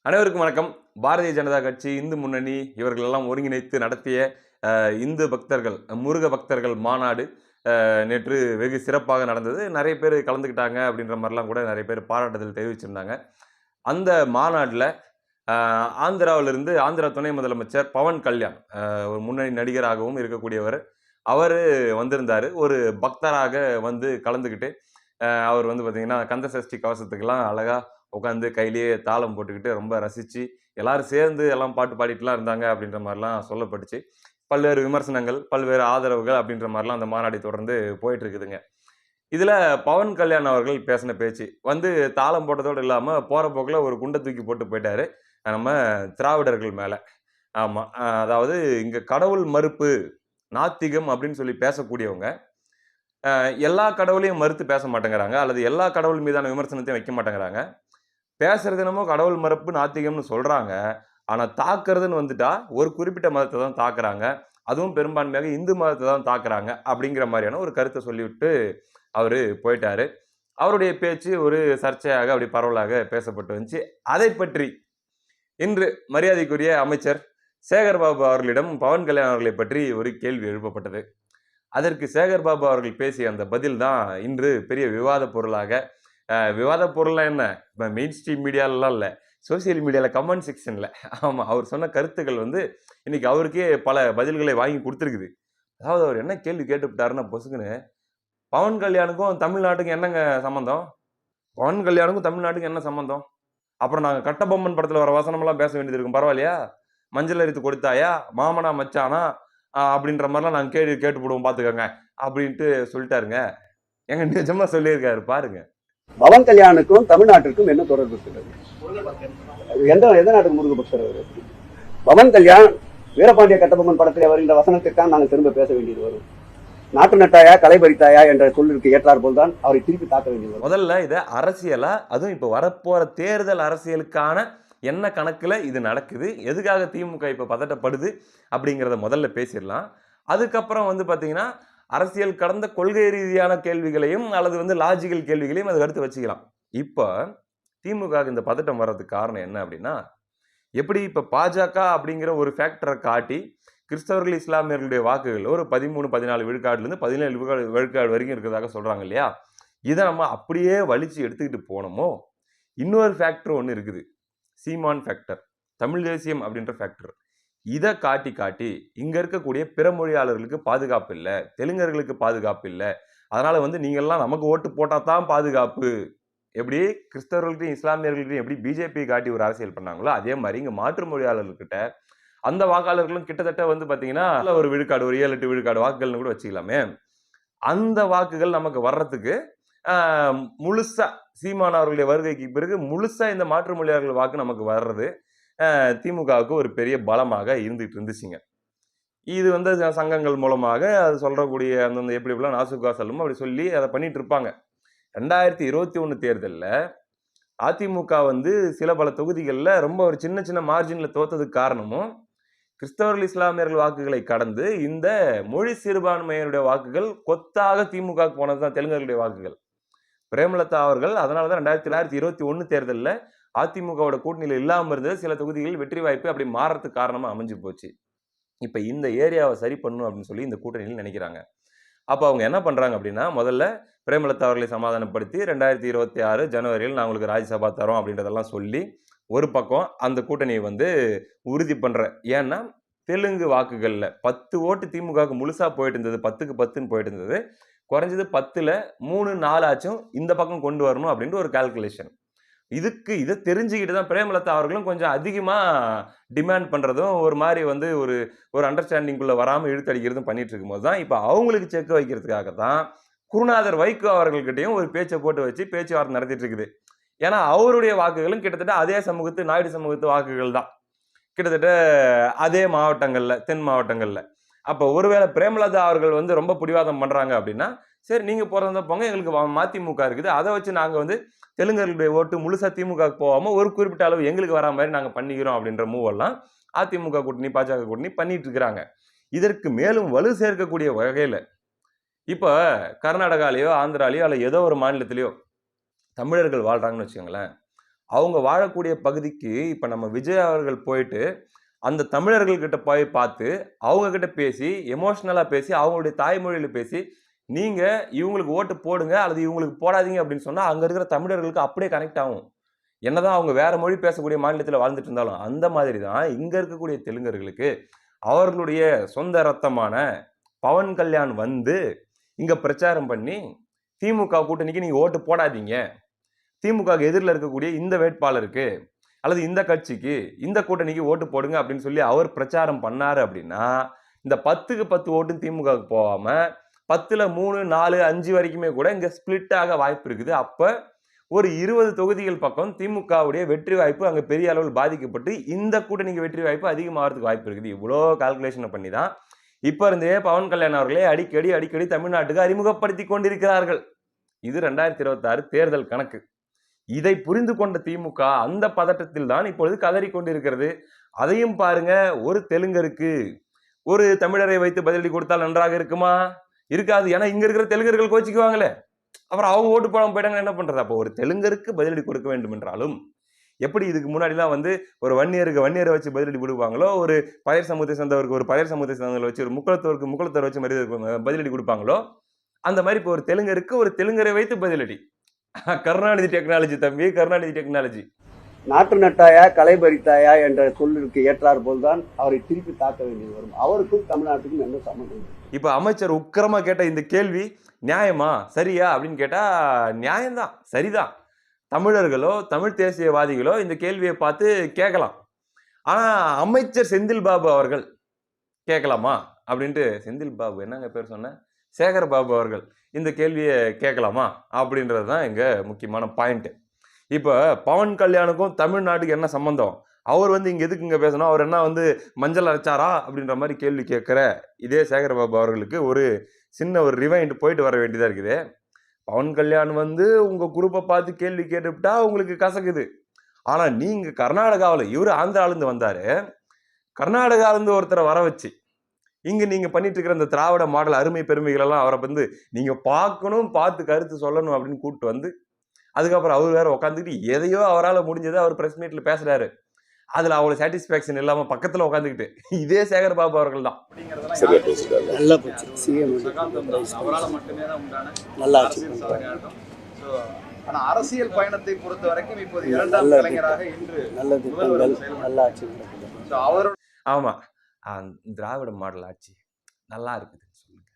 அனைவருக்கும் வணக்கம். பாரதிய ஜனதா கட்சி, இந்து முன்னணி இவர்கள் எல்லாம் ஒருங்கிணைத்து நடத்திய இந்து பக்தர்கள், முருக பக்தர்கள் மாநாடு நேற்று வெகு சிறப்பாக நடந்தது. நிறைய பேர் கலந்துக்கிட்டாங்க அப்படின்ற மாதிரிலாம் கூட நிறைய பேர் பாராட்டுதல் தெரிவிச்சிருந்தாங்க. அந்த மாநாட்டில் ஆந்திராவிலிருந்து ஆந்திரா துணை முதலமைச்சர் பவன் கல்யாண், ஒரு முன்னணி நடிகராகவும் இருக்கக்கூடியவர், அவர் வந்திருந்தார். ஒரு பக்தராக வந்து கலந்துக்கிட்டு அவர் வந்து பார்த்தீங்கன்னா கந்த சஷ்டி கவசத்துக்கெல்லாம் அழகா உட்காந்து கையிலேயே தாளம் போட்டுக்கிட்டு ரொம்ப ரசிச்சு எல்லாரும் சேர்ந்து எல்லாம் பாட்டு பாடிட்டுலாம் இருந்தாங்க அப்படின்ற மாதிரிலாம் சொல்லப்பட்டுச்சு. பல்வேறு விமர்சனங்கள், பல்வேறு ஆதரவுகள் அப்படின்ற மாதிரிலாம் அந்த மாநாடு தொடர்ந்து போயிட்டு இருக்குதுங்க. இதுல பவன் கல்யாண் அவர்கள் பேசின பேச்சு வந்து தாளம் போட்டதோடு இல்லாம போற போக்குல ஒரு குண்டை தூக்கி போட்டு போயிட்டாரு நம்ம திராவிடர்கள் மேல. ஆமா. அதாவது இங்க கடவுள் மறுப்பு, நாத்திகம் அப்படின்னு சொல்லி பேசக்கூடியவங்க எல்லா கடவுளையும் மறுத்து பேச மாட்டேங்கிறாங்க, அல்லது எல்லா கடவுள் மீதான விமர்சனத்தையும் வைக்க மாட்டேங்கிறாங்க. பேசுறது என்னமோ கடவுள் மறுப்பு, நாத்திகம்னு சொல்றாங்க. ஆனா தாக்குறதுன்னு வந்துட்டா ஒரு குறிப்பிட்ட மதத்தை தான் தாக்குறாங்க. அதுவும் பெரும்பான்மையாக இந்து மதத்தை தான் தாக்குறாங்க அப்படிங்கிற மாதிரியான ஒரு கருத்தை சொல்லிவிட்டு அவரு போயிட்டாரு. அவருடைய பேச்சு ஒரு சர்ச்சையாக அப்படி பரவலாக பேசப்பட்டு வந்துச்சு. அதை பற்றி இன்று மரியாதைக்குரிய அமைச்சர் சேகர்பாபு அவர்களிடம் பவன் கல்யாண் அவர்களை பற்றி ஒரு கேள்வி எழுப்பப்பட்டது. அதற்கு சேகர்பாபு அவர்கள் பேசிய அந்த பதில் தான் இன்று பெரிய விவாத பொருளாக, விவாத பொருள்லாம் என்ன, இப்போ மெயின் ஸ்ட்ரீம் மீடியாலலாம் இல்லை, சோசியல் மீடியாவில் கமெண்ட் செக்ஷனில், ஆமாம், அவர் சொன்ன கருத்துக்கள் வந்து இன்னைக்கு அவருக்கே பல பதில்களை வாங்கி கொடுத்துருக்குது. அதாவது அவர் என்ன கேள்வி கேட்டுவிட்டாருன்னா பொசுக்குன்னு, பவன் கல்யாணுக்கும் தமிழ்நாட்டுக்கும் என்னங்க சம்மந்தம்? பவன் கல்யாணுக்கும் தமிழ்நாட்டுக்கும் என்ன சம்மந்தம்? அப்புறம் நாங்கள் கட்டபொம்மன் படத்தில் வர வசனமெல்லாம் பேச வேண்டியது இருக்கும், பரவாயில்லையா? மஞ்சள் அரித்து கொடுத்தாயா, மாமனா மச்சானா அப்படின்ற மாதிரிலாம் நாங்கள் கேட்டுப்படுவோம் பார்த்துக்கோங்க அப்படின்ட்டு சொல்லிட்டாருங்க. எங்க நிஜமா சொல்லியிருக்காரு பாருங்க. பவன் கல்யாணுக்கும் தமிழ்நாட்டிற்கும் என்ன தொடர்பு இருக்கிறது? எந்த நாட்டுக்கு முருக பக்தர் அவர்? பவன் கல்யாண் வீரபாண்டிய கட்டபொம்மன் படத்தில் வருகின்ற வசனத்திற்காக நாங்கள் திரும்ப பேச வேண்டியது வரும். நாட்டு நட்டாயா களை பறித்தாயா என்ற சொல்லிற்கு ஏற்றார் போல்தான் அவரை திருப்பி தாக்க வேண்டியது வரும். முதல்ல இதை அரசியலா, அதுவும் இப்ப வரப்போற தேர்தல் அரசியலுக்கான என்ன கணக்குல இது நடக்குது, எதுக்காக திமுக இப்ப பதட்டப்படுது அப்படிங்கிறத முதல்ல பேசிடலாம். அதுக்கப்புறம் வந்து பாத்தீங்கன்னா அரசியல் கடந்த கொள்கை ரீதியான கேள்விகளையும் அல்லது வந்து லாஜிக்கல் கேள்விகளையும் அதுக்கு அடுத்து வச்சுக்கலாம். இப்போ திமுக இந்த பதட்டம் வர்றதுக்கு காரணம் என்ன அப்படின்னா, எப்படி இப்ப பாஜக அப்படிங்கிற ஒரு ஃபேக்டரை காட்டி கிறிஸ்தவர்கள் இஸ்லாமியர்களுடைய வாக்குகள் ஒரு 13-14 விழுக்காடுல இருந்து 17 விழுக்காடு வரைக்கும் இருக்கிறதாக சொல்றாங்க இல்லையா? இதை நம்ம அப்படியே வலிச்சு எடுத்துக்கிட்டு போனோமோ, இன்னொரு ஃபேக்டர் ஒன்று இருக்குது, சீமான் ஃபேக்டர், தமிழ் தேசியம் அப்படின்ற ஃபேக்டர். இதை காட்டி இங்க இருக்கக்கூடிய பிற மொழியாளர்களுக்கு பாதுகாப்பு இல்லை, தெலுங்கர்களுக்கு பாதுகாப்பு இல்லை, அதனால வந்து நீங்கள்லாம் நமக்கு ஓட்டு போட்டா தான் பாதுகாப்பு. எப்படி கிறிஸ்தவர்கள்ட்டையும் இஸ்லாமியர்கள்ட்டையும் எப்படி பிஜேபி காட்டி ஒரு அரசியல் பண்ணாங்களோ, அதே மாதிரி இங்க மாற்று மொழியாளர்கிட்ட அந்த வாக்காளர்களும் கிட்டத்தட்ட வந்து பாத்தீங்கன்னா ஒரு விழுக்காடு, ஒரு 7-8 விழுக்காடு வாக்குகள்னு கூட வச்சுக்கலாமே, அந்த வாக்குகள் நமக்கு வர்றதுக்கு முழுசா சீமான் அவர்களுடைய வருகைக்கு பிறகு முழுசா இந்த மாற்று மொழியாளர்கள் வாக்கு நமக்கு வர்றது திமுகவுக்கு ஒரு பெரிய பலமாக இருந்துட்டு இருந்துச்சுங்க. இது வந்து சங்கங்கள் மூலமாக அது சொல்றக்கூடிய அந்தந்த எப்படி எப்படிலாம் நாசுக்கா சொல்லும் அப்படி சொல்லி அதை பண்ணிட்டு இருப்பாங்க. 2021 தேர்தலில் அதிமுக வந்து சில பல தொகுதிகளில் ரொம்ப ஒரு சின்ன சின்ன மார்ஜின்ல தோத்ததுக்கு காரணமும் கிறிஸ்தவர்கள் இஸ்லாமியர்கள் வாக்குகளை கடந்து இந்த மொழி சிறுபான்மையினுடைய வாக்குகள் கொத்தாக திமுக போனதுதான், தெலுங்கர்களுடைய வாக்குகள். பிரேமலதா அவர்கள் அதனாலதான் 2021 தேர்தலில் அதிமுகவோட கூட்டணியில் இல்லாமல் இருந்தது, சில தொகுதிகளில் வெற்றி வாய்ப்பு அப்படி மாறதுக்கு காரணமா அமைஞ்சு போச்சு. இப்ப இந்த ஏரியாவை சரி பண்ணணும் அப்படின்னு சொல்லி இந்த கூட்டணியில் நினைக்கிறாங்க. அப்ப அவங்க என்ன பண்றாங்க அப்படின்னா, முதல்ல பிரேமலதா அவர்களை சமாதானப்படுத்தி 2026 ஜனவரியில் நான் உங்களுக்கு ராஜ்யசபா தரோம் அப்படின்றதெல்லாம் சொல்லி ஒரு பக்கம் அந்த கூட்டணியை வந்து உறுதி பண்ற. ஏன்னா தெலுங்கு வாக்குகள்ல 10 ஓட்டு திமுகவுக்கு முழுசா போயிட்டு இருந்தது, 10க்கு 10ன்னு போயிட்டு இருந்தது. குறைஞ்சது 10ல் 3-4 ஆச்சும் இந்த பக்கம் கொண்டு வரணும் அப்படின்ற ஒரு கால்குலேஷன். இதை தெரிஞ்சுக்கிட்டு தான் பிரேமலதா அவர்களும் கொஞ்சம் அதிகமா டிமாண்ட் பண்றதும் ஒரு மாதிரி வந்து ஒரு அண்டர்ஸ்டாண்டிங்குள்ள வராம இழுத்தடிக்கிறதும் பண்ணிட்டு இருக்கும்போது தான் இப்ப அவங்களுக்கு செக் வைக்கிறதுக்காக தான் குருநாதர் வைகோ அவர்கள்கிட்டையும் ஒரு பேச்சை போட்டு வச்சு பேச்சுவார்த்தை நடத்திட்டு இருக்குது. ஏன்னா அவருடைய வாக்குகளும் கிட்டத்தட்ட அதே சமூகத்து, நாயுடு சமூகத்து வாக்குகள் தான், கிட்டத்தட்ட அதே மாவட்டங்கள்ல, தென் மாவட்டங்கள்ல. அப்ப ஒருவேளை பிரேமலதா அவர்கள் வந்து ரொம்ப பிடிவாதம் பண்றாங்க அப்படின்னா, சரி நீங்க போறதா போங்க, எங்களுக்கு மதிமுக இருக்குது, அதை வச்சு நாங்க வந்து தெலுங்கர்களுடைய ஓட்டு முழுசா திமுக போகாம ஒரு குறிப்பிட்ட அளவு எங்களுக்கு வரா மாதிரி நாங்க பண்ணிக்கிறோம் அப்படின்ற மூவ் எல்லாம் அதிமுக கூட்டணி, பாஜக கூட்டணி பண்ணிட்டு இருக்கிறாங்க. இதற்கு மேலும் வலு சேர்க்கக்கூடிய வகையில இப்ப கர்நாடகாலேயோ ஆந்திராலேயோ அல்ல ஏதோ ஒரு மாநிலத்திலேயோ தமிழர்கள் வாழ்றாங்கன்னு வச்சுக்கோங்களேன், அவங்க வாழக்கூடிய பகுதிக்கு இப்போ நம்ம விஜய் அவர்கள் போயிட்டு அந்த தமிழர்கள்கிட்ட போய் பார்த்து அவங்க கிட்ட பேசி எமோஷ்னலாக பேசி அவங்களுடைய தாய்மொழியில் பேசி நீங்கள் இவங்களுக்கு ஓட்டு போடுங்க அல்லது இவங்களுக்கு போடாதீங்க அப்படின்னு சொன்னால் அங்கே இருக்கிற தமிழர்களுக்கு அப்படியே கனெக்ட் ஆகும். என்னதான் அவங்க வேற மொழி பேசக்கூடிய மாநிலத்தில் வாழ்ந்துட்டு இருந்தாலும் அந்த மாதிரி தான் இங்கே இருக்கக்கூடிய தெலுங்கர்களுக்கு அவர்களுடைய சொந்த ரத்தமான பவன் கல்யாண் வந்து இங்கே பிரச்சாரம் பண்ணி திமுக கூட்டணிக்கு நீங்கள் ஓட்டு போடாதீங்க, திமுக எதிரில் இருக்கக்கூடிய இந்த வேட்பாளருக்கு அல்லது இந்த கட்சிக்கு இந்த கூட்டணிக்கு ஓட்டு போடுங்க அப்படின்னு சொல்லி அவர் பிரச்சாரம் பண்ணாரு அப்படின்னா இந்த 10க்கு 10 ஓட்டு திமுகவுக்கு போகாம 10ல் 3, 4, 5 வரைக்குமே கூட இங்க ஸ்பிளிட் ஆக வாய்ப்பு இருக்குது. அப்ப ஒரு 20 தொகுதிகள் பக்கம் திமுகவுடைய வெற்றி வாய்ப்பு அங்க பெரிய அளவில் பாதிக்கப்பட்டு இந்த கூட்டணிக்கு வெற்றி வாய்ப்பு அதிகமாகிறதுக்கு வாய்ப்பு இருக்குது. இவ்வளோ கால்குலேஷனை பண்ணி தான் இப்ப இருந்தே பவன் கல்யாண் அவர்களே அடிக்கடி தமிழ்நாட்டுக்கு அறிமுகப்படுத்தி கொண்டிருக்கிறார்கள். இது 2026 தேர்தல் கணக்கு. இதை புரிந்து கொண்ட திமுக அந்த பதட்டத்தில் தான் இப்பொழுது கதறி கொண்டிருக்கிறது. அதையும் பாருங்க, ஒரு தெலுங்கருக்கு ஒரு தமிழரை வைத்து பதிலடி கொடுத்தால் நன்றாக இருக்குமா? இருக்காது. ஏன்னா இங்க இருக்கிற தெலுங்கர்கள் கோச்சிக்குவாங்களே, அப்புறம் அவங்க ஓட்டு போடாம போயிட்டாங்க என்ன பண்றது? அப்போ ஒரு தெலுங்கருக்கு பதிலடி கொடுக்க வேண்டும் என்றாலும் எப்படி இதுக்கு முன்னாடிலாம் வந்து ஒரு வன்னியரை வச்சு பதிலடி கொடுப்பாங்களோ, ஒரு பழைய சமூகத்தை சேர்ந்தவருக்கு ஒரு பழைய சமூகத்தை சேர்ந்தவங்களை வச்சு, ஒரு முக்குளத்தோர் வச்சு பதிலடி கொடுப்பாங்களோ, அந்த மாதிரி இப்போ ஒரு தெலுங்கருக்கு ஒரு தெலுங்கரை வைத்து பதிலடி. கருணாநிதி டெக்னாலஜி தம்பி, கருணாநிதி டெக்னாலஜி. நாற்று நட்டாயா களை பறித்தாயா என்ற சொல்லிற்கு ஏற்றார் போல்தான் அவரை திருப்பி தாக்க வேண்டியது வரும். அவருக்கும் தமிழ்நாட்டுக்கும் என்ன சம்பந்தம்? இப்ப அமைச்சர் உக்கிரமா கேட்ட இந்த கேள்வி நியாயமா சரியா அப்படின்னு கேட்டா நியாயம்தான், சரிதான். தமிழர்களோ தமிழ் தேசியவாதிகளோ இந்த கேள்வியை பார்த்து கேட்கலாம். ஆனா அமைச்சர் செந்தில் பாபு அவர்கள் கேட்கலாமா அப்படின்ட்டு, செந்தில் பாபு என்னங்க பேர் சொன்ன, சேகர் பாபு அவர்கள் இந்த கேள்வியை கேட்கலாமா அப்படின்றது தான் இங்க முக்கியமான பாயிண்ட். இப்ப பவன் கல்யாணுக்கும் தமிழ்நாட்டுக்கு என்ன சம்பந்தம்? அவர் வந்து இங்க எதுக்கு இங்க பேசணும்? அவர் என்ன வந்து மஞ்சள் அரைச்சாரா அப்படின்ற மாதிரி கேள்வி கேட்கிற இதே சேகர் பாபு அவர்களுக்கு ஒரு சின்ன ஒரு ரிவைண்ட் போயிட்டு வர வேண்டியதா இருக்குது. பவன் கல்யாண் வந்து உங்க குரூப்பை பார்த்து கேள்வி கேட்டுவிட்டா உங்களுக்கு கசக்குது. ஆனா நீங்க கர்நாடகாவில், இவரு ஆந்திராவிலிருந்து வந்தாரு, கர்நாடகாவிலிருந்து ஒருத்தரை வர வச்சு இங்க நீங்க பண்ணிட்டு இருக்கிற இந்த திராவிட மாடல் அருமை பெருமைகள் எல்லாம் அவரை வந்து நீங்க பார்க்கணும், பார்த்து கருத்து சொல்லணும் அப்படின்னு கூப்பிட்டு வந்து அதுக்கப்புறம் அவர் வேற உட்காந்துக்கிட்டு எதையோ அவரால் முடிஞ்சதை அவர் பிரஸ் மீட்ல பேசுறாரு. அதுல அவ்வளவு சாட்டிஸ்பாக்சன் இல்லாம பக்கத்துல உட்காந்துக்கிட்டு இதே சேகர் பாபு அவர்கள் தான் நல்லா போச்சு. சிஎம் அவரால் மட்டுமே தான் உண்டான நல்லா ஆனா அரசியல் பயணத்தை பொறுத்த வரைக்கும் இப்போது இரண்டாம் கலைஞராக இன்று நல்ல திட்டங்கள் நல்லா ஆட்சி. அவரோட ஆமா, திராவிட மாடல் ஆட்சி நல்லா இருக்குது சொல்லுங்க,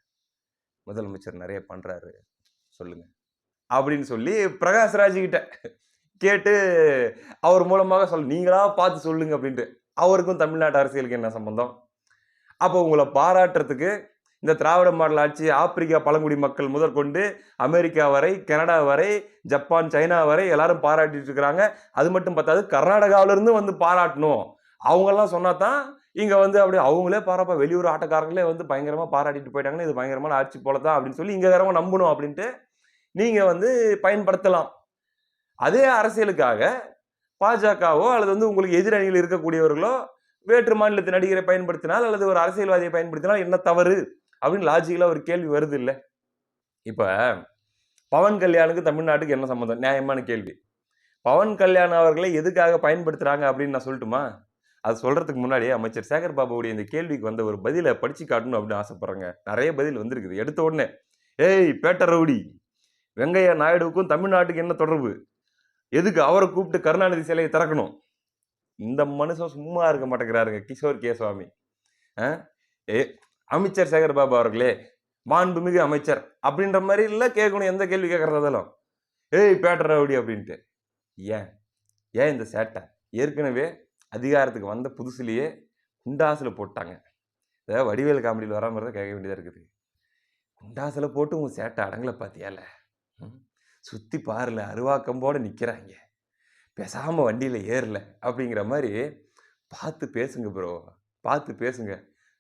முதலமைச்சர் நிறைய பண்றாரு சொல்லுங்க அப்படின்னு சொல்லி பிரகாஷ்ராஜ் கிட்ட கேட்டு அவர் மூலமாக நீங்களா பார்த்து சொல்லுங்க அப்படின்ட்டு. அவருக்கும் தமிழ்நாட்டு அரசியலுக்கு என்ன சம்பந்தம்? அப்போ உங்களை பாராட்டுறதுக்கு இந்த திராவிட மாடல் ஆட்சி ஆப்பிரிக்கா பழங்குடி மக்கள் முதற்கொண்டு அமெரிக்கா வரை, கனடா வரை, ஜப்பான், சைனா வரை எல்லாரும் பாராட்டிட்டு இருக்கிறாங்க. அது மட்டும் பார்த்தாது, கர்நாடகாவிலிருந்து வந்து பாராட்டணும் அவங்கெல்லாம் சொன்னா தான் இங்க வந்து அப்படியே அவங்களே பாராப்பா, வெளியூர் ஆட்டக்காரங்களே வந்து பயங்கரமா பாராட்டிட்டு போயிட்டாங்கன்னா இது பயங்கரமான ஆட்சி போலதான் அப்படின்னு சொல்லி இங்க வேறவங்க நம்பணும் அப்படின்ட்டு நீங்க வந்து பயன்படுத்தலாம். அதே அரசியலுக்காக பாஜகவோ அல்லது வந்து உங்களுக்கு எதிரணியில் இருக்கக்கூடியவர்களோ வேற்று மாநிலத்து நடிகரை பயன்படுத்தினால் அல்லது ஒரு அரசியல்வாதியை பயன்படுத்தினால் என்ன தவறு அப்படின்னு லாஜிக்கலா ஒரு கேள்வி வருது இல்ல. இப்ப பவன் கல்யாணுக்கு தமிழ்நாட்டுக்கு என்ன சம்பந்தம்? நியாயமான கேள்வி. பவன் கல்யாண் அவர்களை எதுக்காக பயன்படுத்துறாங்க அப்படின்னு நான் சொல்லட்டுமா? அது சொல்றதுக்கு முன்னாடியே அமைச்சர் சேகர் பாபுடைய இந்த கேள்விக்கு வந்த ஒரு பதிலை படிச்சு காட்டணும் அப்படின்னு ஆசைப்படுறேங்க. நிறைய பதில் வந்திருக்குது. எடுத்த உடனே ஏய் பேட்டர் ரவுடி, வெங்கையா நாயுடுவுக்கும் தமிழ்நாட்டுக்கு என்ன தொடர்பு? எதுக்கு அவரை கூப்பிட்டு கருணாநிதி சிலையை திறக்கணும்? இந்த மனுஷன் சும்மா இருக்க மாட்டேங்கிறாருங்க. கிஷோர் கேசுவாமி அமைச்சர் சேகர் பாபு அவர்களே, மாண்புமிகு அமைச்சர் அப்படின்ற மாதிரி இல்லை கேட்கணும். எந்த கேள்வி கேட்கறதாலும் ஏய் பேட்டர் ரவுடி அப்படின்ட்டு. ஏன் ஏன் இந்த சேட்டை? ஏற்கனவே அதிகாரத்துக்கு வந்த புதுசுலேயே குண்டாசுல போட்டாங்க. ஏதாவது வடிவேல் காமெடியில் வர மாதிரி தான் கேட்க வேண்டியதாக இருக்குது. குண்டாசுல போட்டு உங்க சேட்டை அடங்கலை பார்த்தியால, சுற்றி பாருல அருவாக்கம்போட நிற்கிறாங்க, பேசாமல் வண்டியில் ஏறல அப்படிங்கிற மாதிரி பார்த்து பேசுங்க ப்ரோ, பார்த்து பேசுங்க.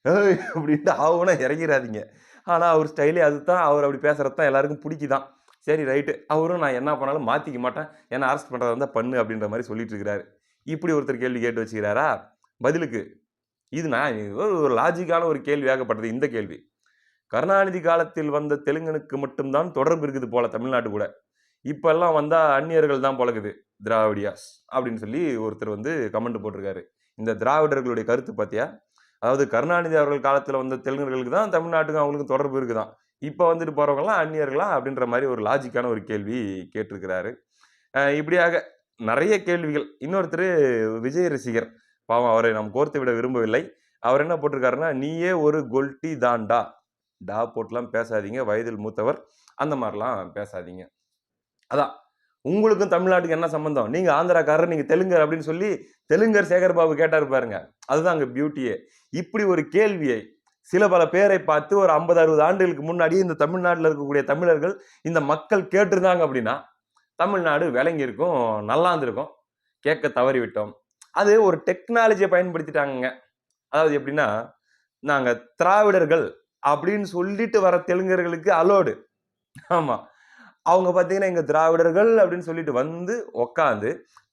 ஏய் அப்படின்ட்டு ஆகுனா இறங்கிடாதீங்க. ஆனால் அவர் ஸ்டைலே அதுதான், அவர் அப்படி பேசுகிறது தான் எல்லாருக்கும் பிடிக்குதான். சரி ரைட்டு, அவரும் நான் என்ன பண்ணாலும் மாற்றிக்க மாட்டேன், என்ன அரெஸ்ட் பண்ணுறதா இருந்தால் பண்ணு அப்படின்ற மாதிரி சொல்லிட்டு இருக்கிறாரு. இப்படி ஒருத்தர் கேள்வி கேட்டு வச்சுக்கிறாரா? பதிலுக்கு இது நான் ஒரு லாஜிக்கான ஒரு கேள்வியாகப்பட்டது இந்த கேள்வி. கருணாநிதி காலத்தில் வந்த தெலுங்கனுக்கு மட்டும்தான் தொடர்பு இருக்குது போல தமிழ்நாட்டு கூட. இப்பெல்லாம் வந்தா அந்நியர்கள் தான் போலக்குது. திராவிடியாஸ் அப்படின்னு சொல்லி ஒருத்தர் வந்து கமெண்ட் போட்டிருக்காரு. இந்த திராவிடர்களுடைய கருத்து பார்த்தியா? அதாவது கருணாநிதி அவர்கள் காலத்தில் வந்த தெலுங்கர்களுக்கு தான் தமிழ்நாட்டுக்கும் அவங்களுக்கும் தொடர்பு இருக்குதான். இப்போ வந்துட்டு போறவங்கலாம் அந்நியர்களா அப்படின்ற மாதிரி ஒரு லாஜிக்கான ஒரு கேள்வி கேட்டிருக்கிறாரு. இப்படியாக நிறைய கேள்விகள். இன்னொருத்தர் விஜய் ரசிகர், பாவம் அவரை நாம் கோர்த்து விட விரும்பவில்லை. அவர் என்ன போட்டிருக்காருன்னா, நீயே ஒரு கொல்டி தான்டா, டா போட்டுலாம் பேசாதீங்க, வயதில் மூத்தவர், அந்த மாதிரிலாம் பேசாதீங்க. அதான் உங்களுக்கும் தமிழ்நாட்டுக்கு என்ன சம்பந்தம்? நீங்க ஆந்திராக்காரர், நீங்க தெலுங்கர் அப்படின்னு சொல்லி தெலுங்கர் சேகர் பாபு கேட்டாரு பாருங்க. அதுதான் அங்க பியூட்டியே. இப்படி ஒரு கேள்வியை சில பல பேரை பார்த்து ஒரு 50-60 ஆண்டுகளுக்கு முன்னாடி இந்த தமிழ்நாட்டில் இருக்கக்கூடிய தமிழர்கள், இந்த மக்கள் கேட்டிருந்தாங்க அப்படின்னா தமிழ்நாடு விளங்கி இருக்கும், நல்லா இருந்திருக்கும். கேட்க தவறிவிட்டோம். அது ஒரு டெக்னாலஜியை பயன்படுத்திட்டாங்க. அதாவது எப்படின்னா, நாங்க திராவிடர்கள் அப்படின்னு சொல்லிட்டு வர தெலுங்கர்களுக்கு அலோடு. ஆமா. அவங்க பார்த்தீங்கன்னா, எங்க திராவிடர்கள் அப்படின்னு சொல்லிட்டு வந்து உட்கார்ந்து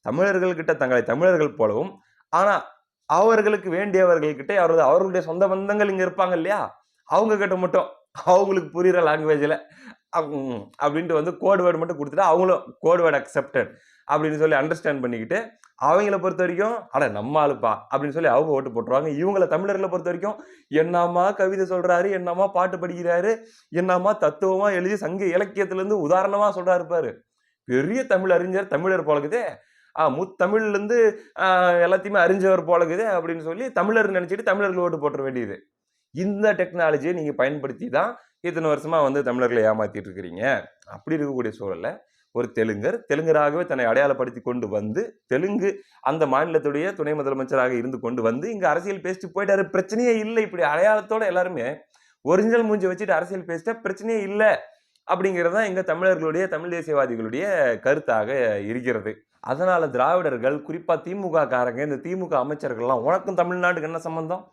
தமிழர்கள் கிட்ட தங்களை தமிழர்கள் போலவும், ஆனா அவர்களுக்கு வேண்டியவர்கள் கிட்ட அவர்களுடைய சொந்த பந்தங்கள் இங்க இருப்பாங்க இல்லையா? அவங்க கிட்ட மட்டும் அவங்களுக்கு புரியுற லாங்குவேஜ்ல அப்படின்ட்டு வந்து கோட் வேர்டு மட்டும் கொடுத்துட்டு அவங்களும் கோட் வேர்டு அக்செப்டட் அப்படின்னு சொல்லி அண்டர்ஸ்டாண்ட் பண்ணிக்கிட்டு அவங்கள பொறுத்த வரைக்கும் அட நம்ம ஆளுப்பா அப்படின்னு சொல்லி அவங்க ஓட்டு போட்டுருவாங்க. இவங்களை தமிழர்களை பொறுத்த வரைக்கும் என்னமா கவிதை சொல்றாரு, என்னமா பாட்டு படிக்கிறாரு, என்னமா தத்துவமா எழுதி சங்க இலக்கியத்துல இருந்து உதாரணமா சொல்றாரு பாரு. பெரிய தமிழ் அறிஞர், தமிழர் போலக்குதே, முத்தமிழ்ல இருந்து எல்லாத்தையுமே அறிஞ்சவர் போலக்குதே அப்படின்னு சொல்லி தமிழர் நினைச்சிட்டு தமிழர்கள் ஓட்டு போட்டுற வேண்டியது. இந்த டெக்னாலஜியை நீங்க பயன்படுத்தி தான் இத்தனை வருஷமா வந்து தமிழர்களை ஏமாத்திட்டு இருக்கிறீங்க. அப்படி இருக்கக்கூடிய சூழல்ல ஒரு தெலுங்கராகவே தன்னை அடையாளப்படுத்தி கொண்டு வந்து தெலுங்கு அந்த மாநிலத்துடைய துணை முதலமைச்சராக இருந்து கொண்டு வந்து இங்க அரசியல் பேசிட்டு போயிட்டாரு. பிரச்சனையே இல்லை. இப்படி அடையாளத்தோட எல்லாருமே ஒரிஜினல் மூஞ்சி வச்சுட்டு அரசியல் பேசிட்டா பிரச்சனையே இல்லை அப்படிங்கிறது தான் எங்க தமிழர்களுடைய, தமிழ் தேசியவாதிகளுடைய கருத்தாக இருக்கிறது. அதனால திராவிடர்கள், குறிப்பா திமுக காரங்க, இந்த திமுக அமைச்சர்கள்லாம் உனக்கும் தமிழ்நாட்டுக்கு என்ன சம்பந்தம்,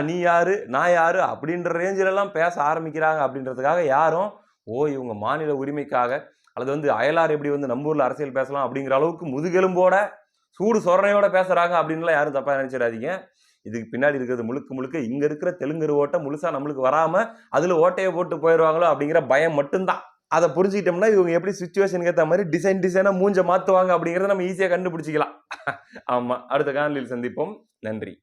நீ யாரு நான் யாரு அப்படின்ற ரேஞ்சில எல்லாம் பேச ஆரம்பிக்கிறாங்க. அப்படின்றதுக்காக யாரும் இவங்க மாநில உரிமைக்காக அல்லது வந்து அயலார் எப்படி வந்து நம்ம ஊர்ல அரசியல் பேசலாம் அப்படிங்கிற அளவுக்கு முதுகெலும்போட சூடு சொரணையோட பேசுறாங்க அப்படின்லாம் யாரும் தப்பா நினைச்சிடாதீங்க. இதுக்கு பின்னாடி இருக்கிறது முழுக்க முழுக்க இங்க இருக்கிற தெலுங்கர் ஓட்டை முழுசா நம்மளுக்கு வராம அதுல ஓட்டையை போட்டு போயிடுவாங்களோ அப்படிங்கிற பயம் மட்டும்தான். அதை புரிஞ்சுக்கிட்டோம்னா இவங்க எப்படி சிச்சுவேஷனுக்கு ஏற்ற மாதிரி டிசைனா மூஞ்ச மாத்துவாங்க அப்படிங்கறத நம்ம ஈஸியா கண்டுபிடிச்சிக்கலாம். ஆமா, அடுத்த காணொலியில் சந்திப்போம். நன்றி.